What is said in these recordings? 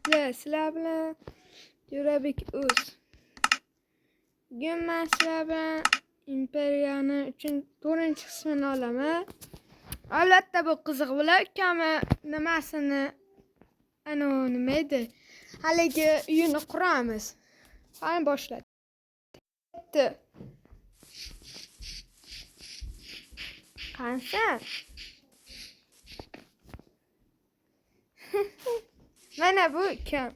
Sizlar bilan Jo'rabek Uz. Bugun men sizlar bilan Imperiyani 4-chi qismini olaman. Albatta bu qiziq bo'lar. Ukami nimasini nima edi? Haligi uyini quramiz. Qani boshladik. Qansa? Mana bu ukam.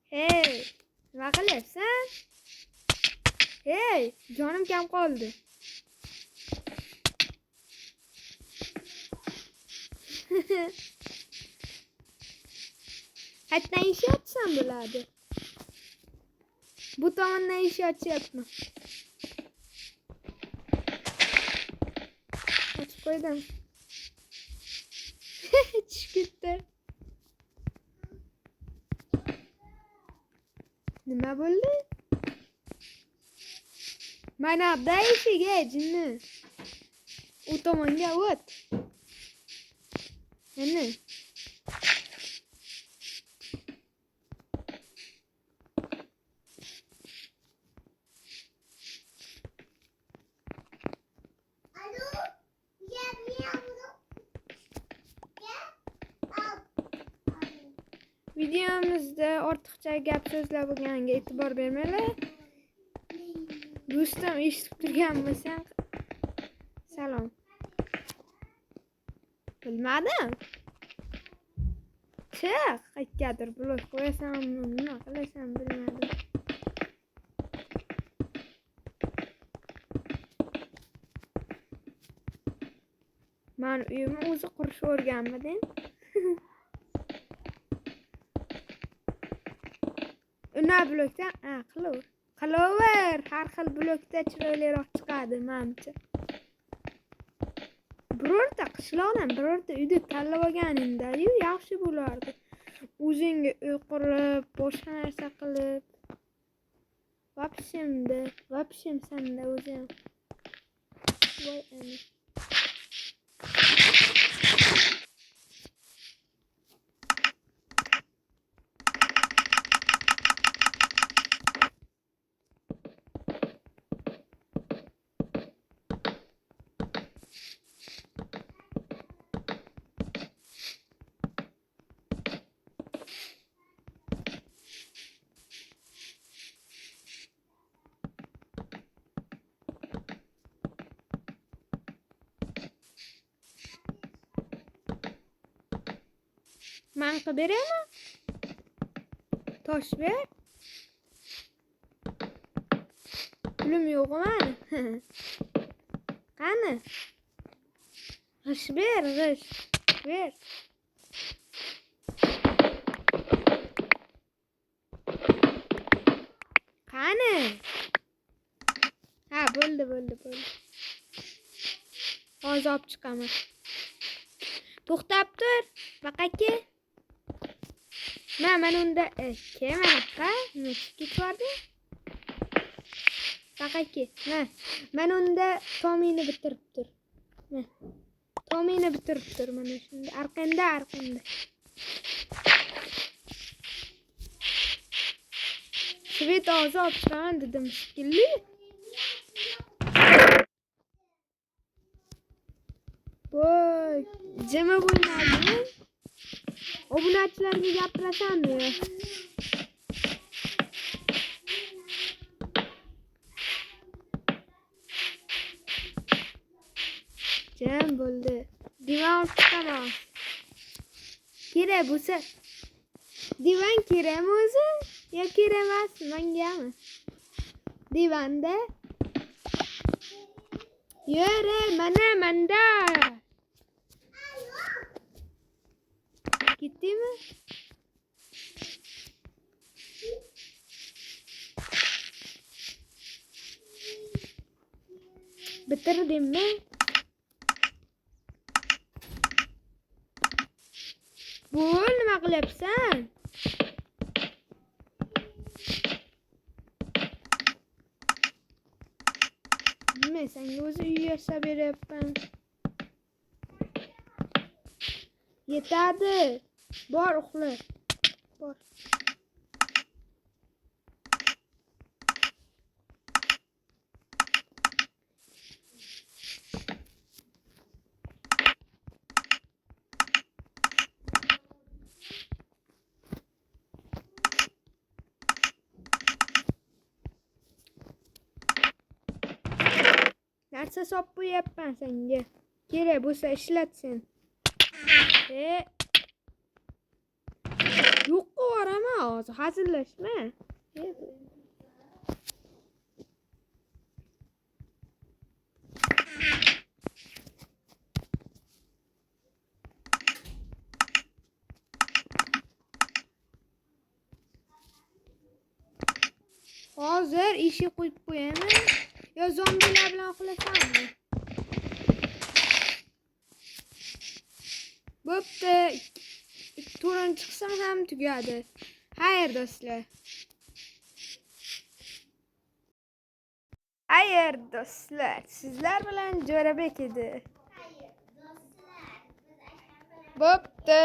Hey, nima qilyapsan? Hey, jonim kam qoldi. Qayerdan ish yotsam bo'ladi? Bu tomondan ish yochyapman. Ochib qo'ydim. Chiqib ketdi. Nima bo'ldi? Mana bu eshiga jinni. U tomonga o't. Mana. Videomizda ortiqcha gap so'zlar bo'lganiga e'tibor bermanglar. Do'stim eshitib turgan bo'lsang, salom. Bilmadim. Chiq, qayergadir blok qo'yasanmi, nima qilasan bilmadim. Men uyimni o'zi qurishni o'rganmadim. Una blokdan qilaver. Har xil blokda chiroyliroq chiqadi menimcha. Birorta qishloqdan birorta uyni tanlab olganingda-yu yaxshi bo'lardi. O'zingga uy qurib, boshqa narsa qilib. Vapshim senda o'zing. Voy ana. Men qilib beraman. Tosh ber. Pulim yo'q meni. Qani? G'ish ber. Qani? Ha, bo'ldi. Hozir olib chiqaman. To'xtab tur. Baqaki. Mana unda kemanaqa nima ketvardi? Baqaki. Mana unda tomini bitirib tur. Tomini bitirib tur mana shunda. Arqanda. Svet hozir olib chiqaman dedim shekilli. Voy, jimi bo'lmadimi? Obunachilarga gapirasanmi? Jam bo'ldi. Divan chiqaman. Kerak bo'lsa. Divan kerakmi o'zi? Yo kerak emas, mengami? Divanda. Yore, mana manda. Ketdimi? Bitirdimmi? Bo'l, nima qilyapsan? Men senga o'zi uy yasab beryapman. Yetadi. Bor, uxla. Bor. Narsa solib qo'yapman senga. Kerak bo'lsa ishlatsin. Yo'q qo'yaraman hozir, hazillashma. Hozir eshik qo'yib qo'yaman. Yo zombilar bilan uxlasanmi? Bo'pti. Turin chiqsam ham tugadi. Xayr do'stlar. Xayr do'stlar. Sizlar bilan Jo'rabek edi. Bo'pti.